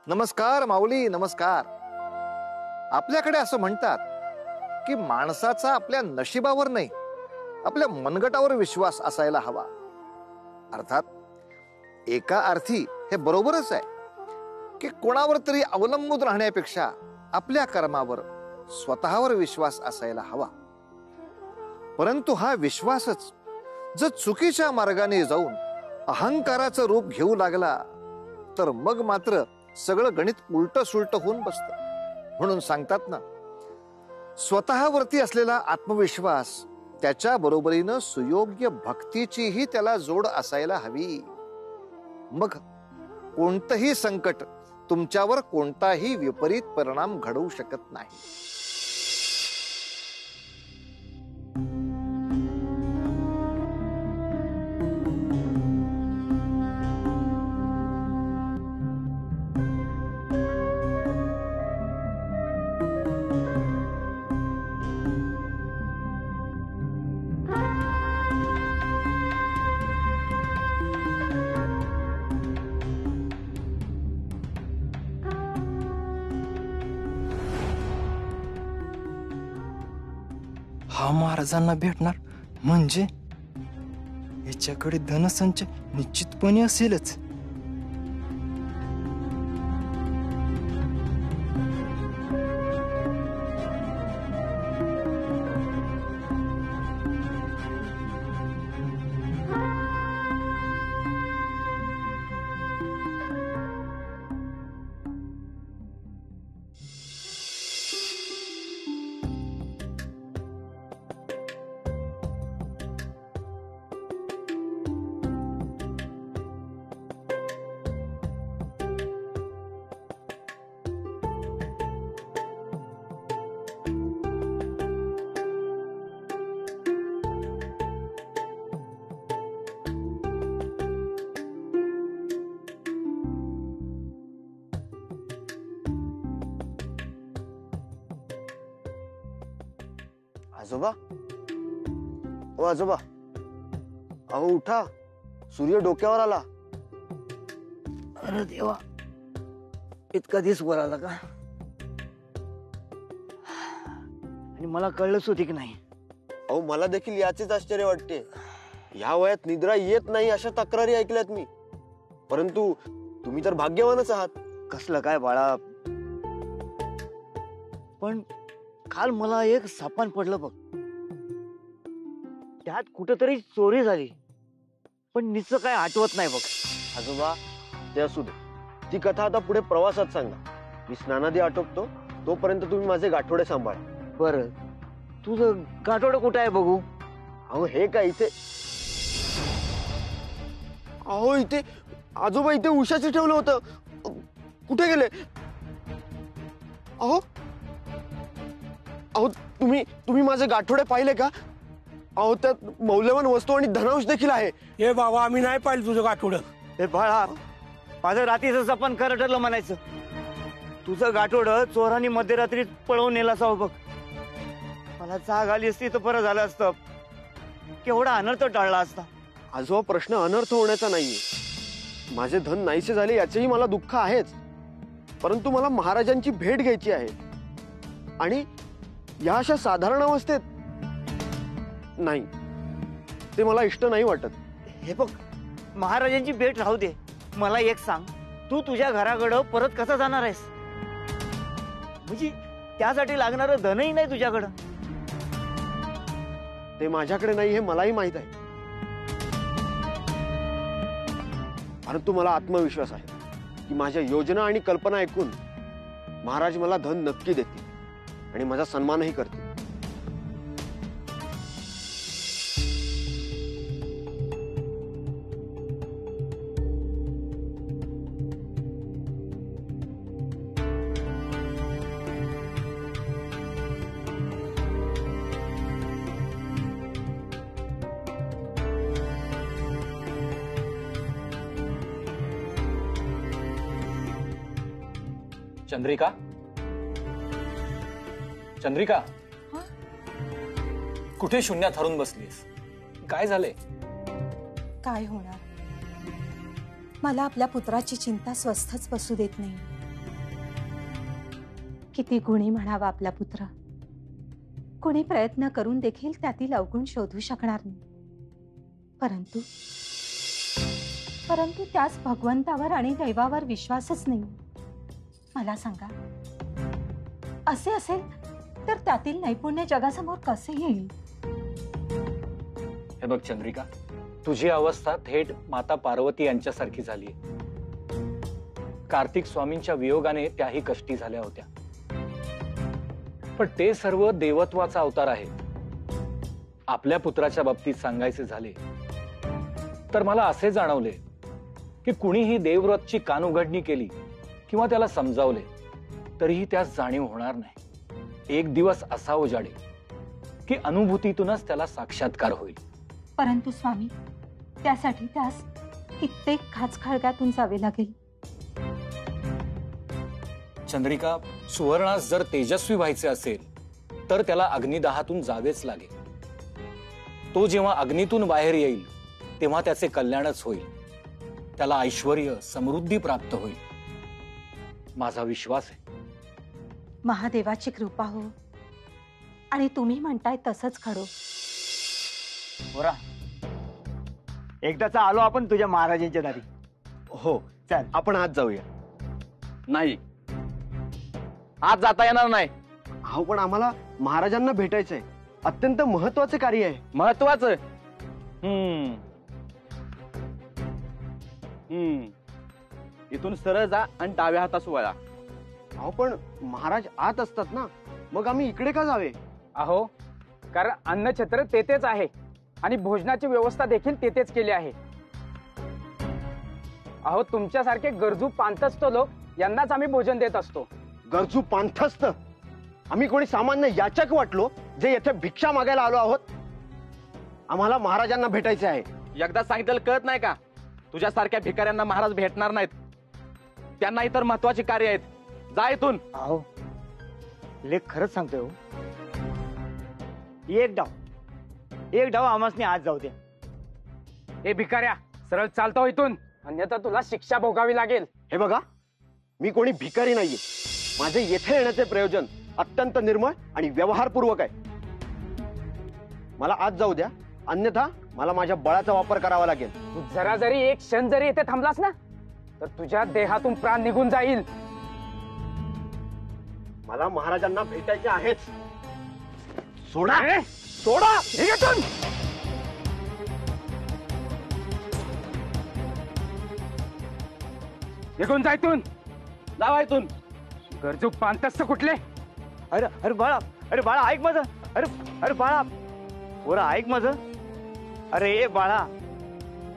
नमस्कार माऊली, नमस्कार. आपल्याकडे असं म्हणतात की माणसाचा आपल्या नशिबावर नाही, आपल्या मनगटावर विश्वास असायला हवा. अर्थात एका अर्थी हे बरोबरच आहे की कोणावर तरी अवलंबून राहण्यापेक्षा आपल्या कर्मावर, स्वतःवर विश्वास असायला हवा. परंतु हा विश्वासच जर चुकीच्या मार्गाने जाऊन अहंकाराचं रूप घेऊ लागला तर मग मात्र सगळं गणित उलट सुलट होऊन बसतं. म्हणून सांगतात ना, स्वतःवरती असलेला आत्मविश्वास त्याच्या बरोबरीनं सुयोग्य भक्तीचीही त्याला जोड असायला हवी. मग कोणतंही संकट तुमच्यावर कोणताही विपरीत परिणाम घडवू शकत नाही. हा महाराजांना भेटणार म्हणजे याच्याकडे धनसंचय निश्चितपणे असेलच. आजोबा, ओ आजोबा, अहो उठा, सूर्य डोक्यावर आला. अरे देवा, इतका दिस वर आला का? आणि मला कळलंच होती की नाही. अहो मला देखील याचेच आश्चर्य वाटते. या वयात निद्रा येत नाही अशा तक्रारी ऐकल्यात मी. परंतु तुम्ही तर भाग्यवानच आहात. कसलं काय बाळा, पण काल मला एक सापण पडलं बघ. त्यात कुठेतरी चोरी झाली, पण निचं काय आठवत नाही बघ. आजोबा ते असू दे, ती कथा आता पुढे प्रवासात सांगा. मी स्नानादी आटोपतो, तोपर्यंत तुम्ही माझे गाठोडे सांभाळा. बर, तुझं गाठोडं कुठं आहे बघू? अहो हे काय इथे, अहो इथे आजोबा, इथे उशाची ठेवलं होतं. कुठे गेले? अहो अहो तुम्ही माझे गाठोडे पाहिले का? अहो त्यात मौल्यवान वस्तू आणि धनांश देखील आहे. हे बाबा, आम्ही नाही पाहिलं तुझं गाठोडं. हे बाळा, माझं रात्रीचं सपन खरं ठरलं म्हणायचं. तुझं गाठोडं चोरांनी मध्यरात्री पळवून नेला असावं बघ. मला जाग आली असती तर बरं झालं असतं. केवढा अनर्थ टाळला असता. आजोबा प्रश्न अनर्थ होण्याचा नाहीये. माझे धन नाहीसे झाले याचेही मला दुःख आहेच. परंतु मला महाराजांची भेट घ्यायची आहे. आणि या अशा साधारण अवस्थेत नाही, ते मला इष्ट नाही वाटत. हे बघ, महाराजांची भेट राहू दे. मला एक सांग, तू तुझ्या घराकडं परत कसा जाणार आहेस? म्हणजे त्यासाठी लागणारं धनही नाही तुझ्याकडं. ते माझ्याकडे नाही हे मलाही माहित आहे. परंतु मला आत्मविश्वास आहे की माझ्या योजना आणि कल्पना ऐकून महाराज मला धन नक्की देतील आणि माझा सन्मानही करतील. चंद्रिका, चंद्रिका, कुठे शून्यात हरून बसलीस? काय झाले? काय होणार, मला आपल्या पुत्राची चिंता स्वस्थच बसू देत नाही. किती गुणी म्हणावा आपला पुत्र. कोणी प्रयत्न करून देखील त्यातील अवगुण शोधू शकणार नाही. परंतु परंतु त्यास भगवंतावर आणि दैवावर विश्वासच नाही. मला सांगा, असे असेल तर त्यातील नैपुण्य जगासमोर कसे येईल? हे बघ चंद्रिका, तुझी अवस्था थेट माता पार्वती यांच्यासारखी झाली. कार्तिक स्वामींच्या वियोगाने त्याही कष्टी झाल्या होत्या, पण ते सर्व देवत्वाचा अवतार आहे. आपल्या पुत्राच्या बाबतीत सांगायचे झाले तर मला असे जाणवले की कुणीही देवव्रतची कानउघडणी केली किंवा त्याला समजावले तरीही त्यास जाणीव होणार नाही. एक दिवस असा उजाडेल की अनुभूतीतूनच त्याला साक्षात्कार होईल. परंतु स्वामी, त्यासाठी त्यास कित्येक खाचखळग्यातून जावे लागेल. चंद्रिका, सुवर्णास जर तेजस्वी व्हायचे असेल तर त्याला अग्निदाहातून जावेच लागेल. तो जेव्हा अग्नीतून बाहेर येईल तेव्हा त्याचे कल्याणच होईल. त्याला ऐश्वर्य समृद्धी प्राप्त होईल. माझा विश्वास आहे. महादेवाची कृपा हो, आणि तुम्ही म्हणताय तसंच घडो. पोरा, एकदाचा आलो आपण तुझ्या महाराजांच्या दारी. हो, चल आपण आज जाऊया. नाही, आज जाता येणार नाही. अहो, पण आम्हाला महाराजांना भेटायचंय. अत्यंत महत्वाचे कार्य आहे. महत्वाचं. इथून सरळ जा आणि डाव्या हातास वळा. अहो, पण महाराज आत असतात ना, मग आम्ही इकडे का जावे? अहो, कारण अन्नछत्र तेथेच आहे आणि भोजनाची व्यवस्था देखील तेथेच केली आहे. अहो, तुमच्यासारखे गरजू पांतस्थ लोक यांनाच आम्ही भोजन देत असतो. गरजू पांथस्थ? आम्ही कोणी सामान्य याचक वाटलो जे येथे भिक्षा मागायला आलो आहोत? आम्हाला महाराजांना भेटायचे आहे. एकदा सांगितलं कळत नाही का? तुझ्यासारख्या भिकाऱ्यांना महाराज भेटणार नाहीत. त्यांना इतर महत्वाची कार्य आहेत. जा इथून. अहो, लेख खरंच सांगतोय हो. एक डाव आम्हासनी आज जाऊ द्या. हे भिकाऱ्या, सरळ चालतो इथून, अन्यथा तुला शिक्षा भोगावी लागेल. हे बघा, मी कोणी भिकारी नाहीये. माझे येथे येण्याचे प्रयोजन अत्यंत निर्मळ आणि व्यवहारपूर्वक आहे. मला आज जाऊ द्या, अन्यथा मला माझ्या बळाचा वापर करावा लागेल. तू जरा जरी एक क्षण जरी इथे थांबलास ना तर तुझ्या देहातून प्राण निघून जाईल. मला महाराजांना भेटायचे आहेच. सोडा. सोडा, निघून. निघून जा इथून. जावा इथून. गरजू पांतस्थ कुठले? अरे अरे बाळा, अरे बाळा ऐक माझं. अरे अरे बाळा, पोरा ऐक माझं. अरे बाळा,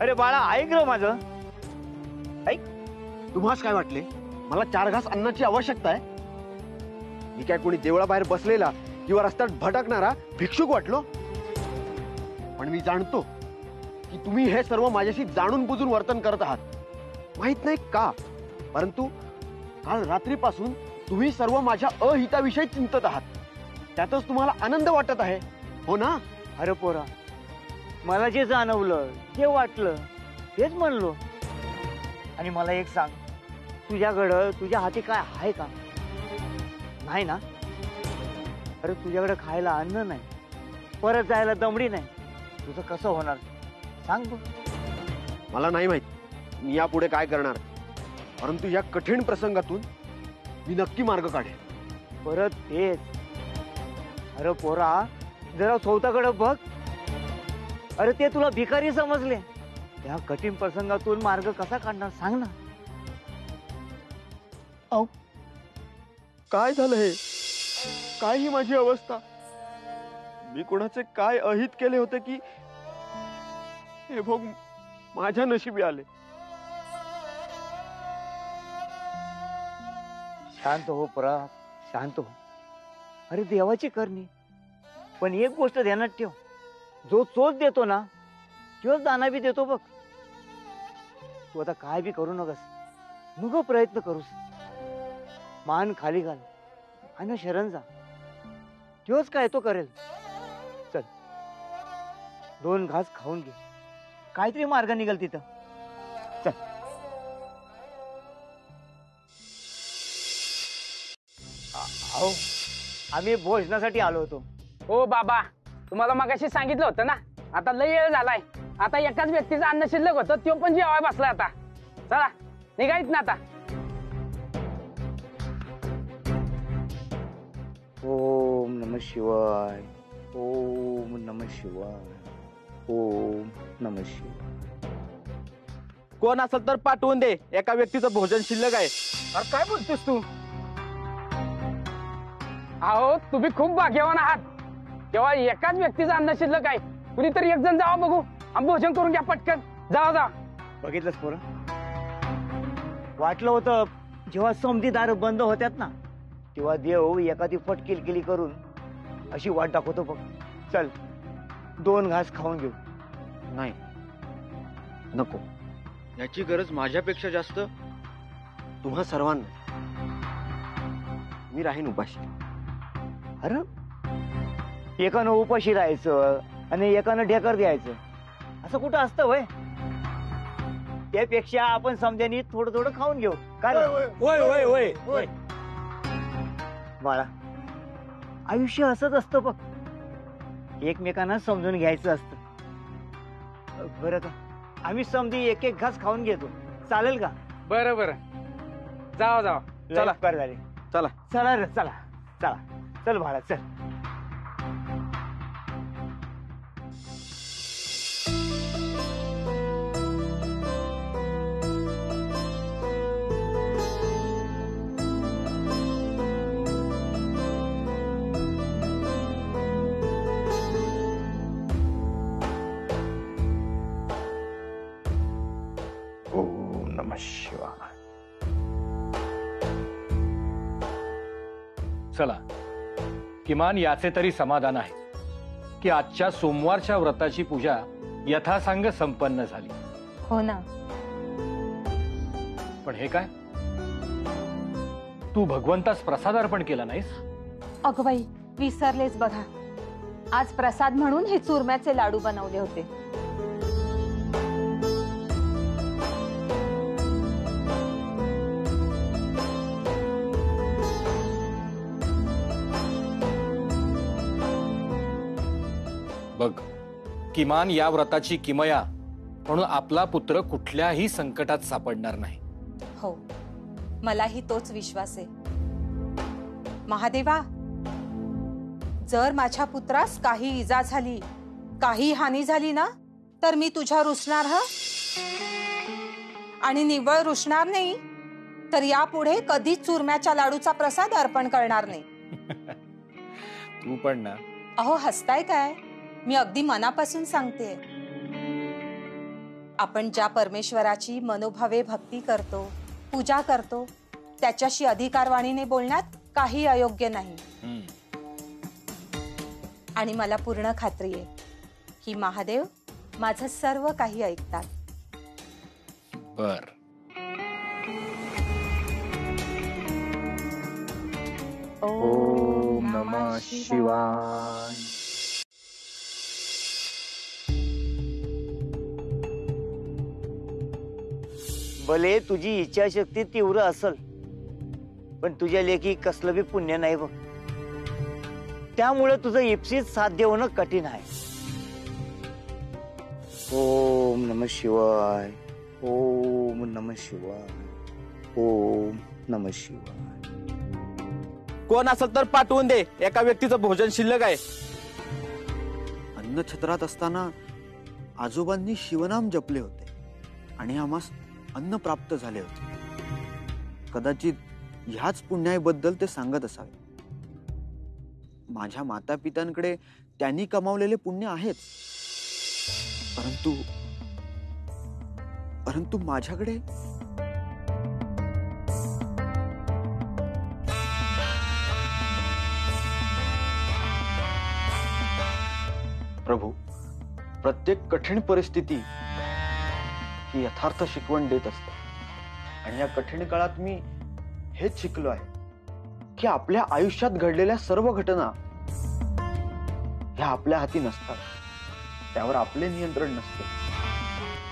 अरे बाळा ऐक र माझं. ऐक. तुम्हास काय वाटले मला 4 घास अन्नाची आवश्यकता आहे? मी काय कोणी देवळाबाहेर बसलेला किंवा रस्त्यात भटकणारा भिक्षुक वाटलो? पण मी जाणतो की तुम्ही हे सर्व माझ्याशी जाणून बुजून वर्तन करत आहात. माहित नाही का, परंतु काल रात्रीपासून तुम्ही सर्व माझ्या अहिताविषयी चिंतत आहात. त्यातच तुम्हाला आनंद वाटत आहे, हो ना? अरे पोरा, मला जे जाणवलं, जे वाटलं तेच म्हणलो. आणि मला एक सांग, तुझ्याकडं तुझ्या हाती काय आहे का? नाही ना? अरे तुझ्याकडे खायला अन्न नाही, परत जायला दमडी नाही. तुझं कसं होणार सांग तू. मला नाही माहित मी यापुढे काय करणार, परंतु या कठीण प्रसंगातून मी नक्की मार्ग काढेन. परत तेच. अरे पोरा, जरा स्वतःकडे बघ. अरे ते तुला भिकारी समजले. त्या कठीण प्रसंगातून मार्ग कसा काढणार सांग ना. अहो, काय झालं हे? काय ही माझी अवस्था? मी कोणाचे काय अहित केले होते की हे भोग माझ्या नशिबी आले? शांत हो पोरा, शांत हो. अरे देवाची करणी. पण एक गोष्ट ध्यानात ठेव, जो चोच देतो ना तोच दाना बी देतो बघ. तू आता काय बी करू नकस, नुग प्रयत्न करूस. मान खाली घाल आणि शरण जा. तोच काय तो करेल. चल 2 घास खाऊन घे, काहीतरी मार्ग निघेल तिथं. चल. अहो आम्ही भोजनासाठी आलो होतो. हो बाबा, तुम्हाला मगाशी सांगितलं होतं ना, आता लय वेळ झालाय. आता एकाच व्यक्तीचं अन्न शिल्लक होतं, तो पण जेवाय बसलाय. आता चला निघायच ना आता. ओम नमः शिवाय, ओम नमः शिवाय, ओम नमः शिवाय. कोण असेल तर पाठवून दे, एका व्यक्तीचं भोजन शिल्लक आहे. अरे काय बोलतोस तू? अहो तुम्ही खूप भाग्यवान आहात, तेव्हा एकाच व्यक्तीचं अन्न शिल्लक आहे. कुणीतरी एक जण जावा बघू आणि भोजन करून घ्या पटकन. जावा जा. बघितलंस पोरं, वाटलं होतं जेव्हा समधी दार बंद होत्यात ना, तेव्हा देव एखादी फटकिलकिली करून अशी वाट दाखवतो बघ. चल 2 घास खाऊन घेऊ. नाही नको, याची गरज माझ्यापेक्षा जास्त तुम्हा सर्वांना. मी राहीन उपाशी. अरे एकानं उपाशी राहायचं आणि एकानं ढेकर द्यायचं, असं कुठं असतं वय? त्यापेक्षा आपण समजानी थोडं थोडं खाऊन घेऊ. काय रे? बाळा, आयुष्य असंच असतं बघ, एकमेकांना समजून घ्यायचं असतं. बरं का, आम्ही समधी 1-1 घास खाऊन घेतो, चालेल का? बरं बरं, जावा जावा. चला बरं झाले. चला चला रे, चला चला. चल बाळा चल. ओम नमः शिवाय. चला, किमान याचे तरी समाधान आहे की आजच्या सोमवारच्या व्रताची पूजा यथासांग संपन्न झाली. हो ना. पण हे काय, तू भगवंतास प्रसाद अर्पण केला नाहीस? अगं बाई, विसरलेच बघा. आज प्रसाद म्हणून हे चुरम्याचे लाडू बनवले होते. बघ, किमान या व्रताची किमया म्हणून आपला पुत्र कुठल्याही संकटात सापडणार नाही. हो, मलाही तोच विश्वास आहे. महादेवा, जर माझ्या पुत्रास काही इजा झाली, काही हानी झाली ना, तर मी तुझ्या रुसणार. आणि निव्वळ रुसणार नाही तर यापुढे कधीच चुरम्याच्या लाडूचा प्रसाद अर्पण करणार नाही. तू पण ना. अहो हसताय काय? मी अगदी मनापासून सांगते. आपण ज्या परमेश्वराची मनोभावे भक्ती करतो, पूजा करतो, त्याच्याशी अधिकारवाणीने बोलण्यात काही अयोग्य नाही. आणि मला पूर्ण खात्री आहे की महादेव माझं सर्व काही ऐकतात. बर. ओम नमः शिवाय. भले तुझी इच्छाशक्ती तीव्र असल, पण तुझ्या लेखी कसलं बी पुण्य नाही बघ. त्यामुळे तुझं इप्सित साध्य होणं कठीण आहे. ओम नमः शिवाय, ओम नमः शिवाय, ओम नमः शिवाय. कोण असेल तर पाठवून दे, एका व्यक्तीचं भोजन शिल्लक आहे. अन्नछत्रात असताना आजोबांनी शिवनाम जपले होते आणि आम्हास अन्न प्राप्त झाले होते. कदाचित ह्याच पुण्याबद्दल ते सांगत असावे. माझ्या माता पित्यांकडे त्यांनी कमावलेले पुण्य आहेच, परंतु माझ्याकडे प्रभू, प्रत्येक कठीण परिस्थिती ही यथार्थ शिकवण देत असते. आणि या कठीण काळात मी हेच शिकलो आहे की आपल्या आयुष्यात घडलेल्या सर्व घटना ह्या आपल्या हाती नसतात, त्यावर आपले नियंत्रण नसते.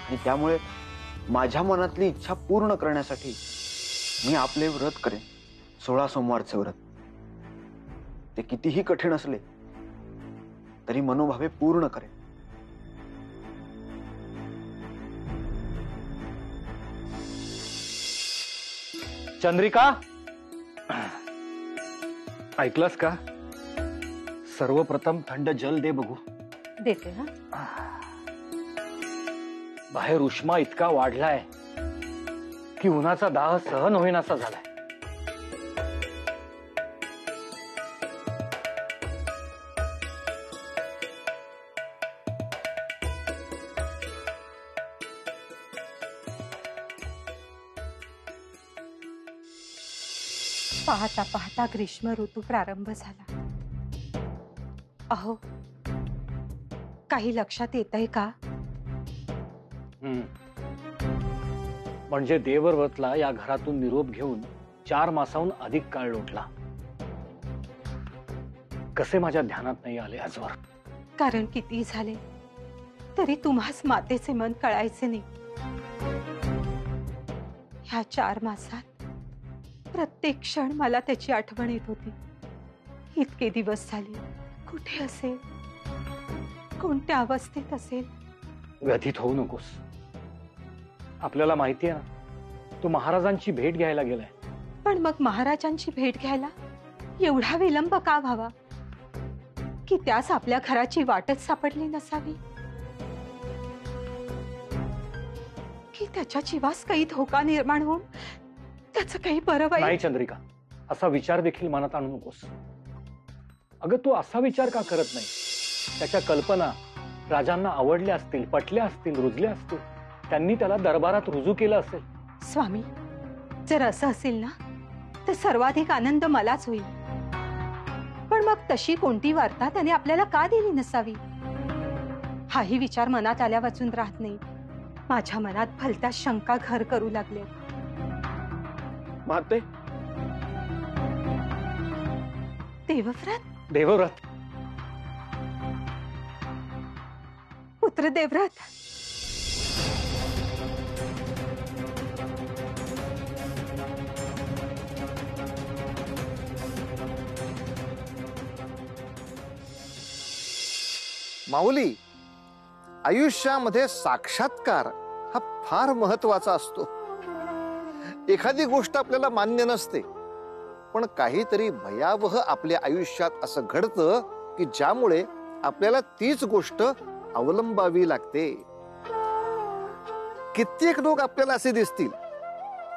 आणि त्यामुळे माझ्या मनातली इच्छा पूर्ण करण्यासाठी मी आपले व्रत करेन, 16 सोमवारचे व्रत. ते कितीही कठीण असले तरी मनोभावे पूर्ण करेन. चंद्रिका, ऐकलंस का? सर्वप्रथम थंड जल दे बघू. देते ना. बाहेर उष्मा इतका वाढलाय की उन्हाचा दाह सहन होईनासा झालाय. पाहता पाहता ग्रीष्म ऋतू प्रारंभ झाला. अहो, काही लक्षात येतंय का? म्हणजे देवव्रतला या घरातून निरोप घेऊन 4 मासाहून अधिक काळ लोटला. कसे माझ्या ध्यानात नाही आले आजवर. कारण किती झाले तरी तुम्हास मातेचे मन कळायचे नाही. ह्या 4 मासात प्रत्येक क्षण मला त्याची आठवण येत होती. इतके दिवस झाले, कुठे असेल, कोणत्या अवस्थेत असेल. व्यथित होऊ नकोस. आपल्याला माहिती आहे ना, तो महाराजांची भेट घ्यायला गेलाय. पण मग महाराजांची भेट घ्यायला एवढा विलंब का व्हावा? की त्यास आपल्या घराची वाटच सापडली नसावी? की त्याच्या जीवास काही धोका निर्माण होऊन त्याचं काही बरं वाईट? नाही चंद्रिका, असा विचार देखील मनात आणू नकोस. अगं, तू असा विचार का करत नाही? त्याच्या कल्पना राजांना आवडल्या असतील, पटल्या असतील, रुजल्या असतील. त्यांनी त्याला दरबारात रुजू केलं असेल. स्वामी, जर असं असेल ना तर सर्वाधिक आनंद मलाच होईल. पण मग तशी कोणती वार्ता त्याने आपल्याला का दिली नसावी? हाही विचार मनात आल्या वाचून राहत नाही. माझ्या मनात भलत्या शंका घर करू लागले. माते, देवव्रत, देवव्रत, पुत्र देवव्रत. माऊली, आयुष्यामध्ये साक्षात्कार हा फार महत्वाचा असतो. एखादी गोष्ट आपल्याला मान्य नसते, पण काहीतरी भयावह आपल्या आयुष्यात असं घडतं की ज्यामुळे आपल्याला तीच गोष्ट अवलंबावी लागते. कित्येक लोक आपल्याला असे दिसतील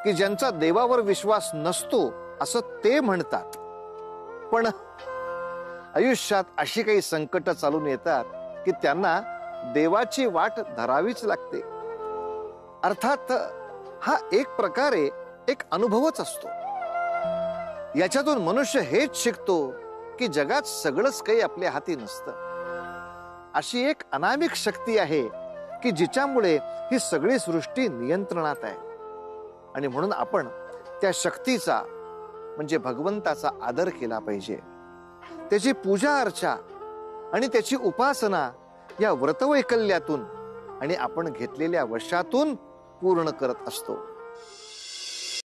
की ज्यांचा देवावर विश्वास नसतो असं ते म्हणतात, पण आयुष्यात अशी काही संकट चालून येतात की त्यांना देवाची वाट धरावीच लागते. अर्थात हा एक प्रकारे एक अनुभवच असतो. याच्यातून मनुष्य हेच शिकतो की जगात सगळंच काही आपल्या हाती नसतं. अशी एक अनामिक शक्ती आहे की जिच्यामुळे ही सगळी सृष्टी नियंत्रणात आहे. आणि म्हणून आपण त्या शक्तीचा म्हणजे भगवंताचा आदर केला पाहिजे. त्याची पूजा अर्चा आणि त्याची उपासना या व्रतवैकल्यातून आणि आपण घेतलेल्या वशातून पूर्ण करत असतो.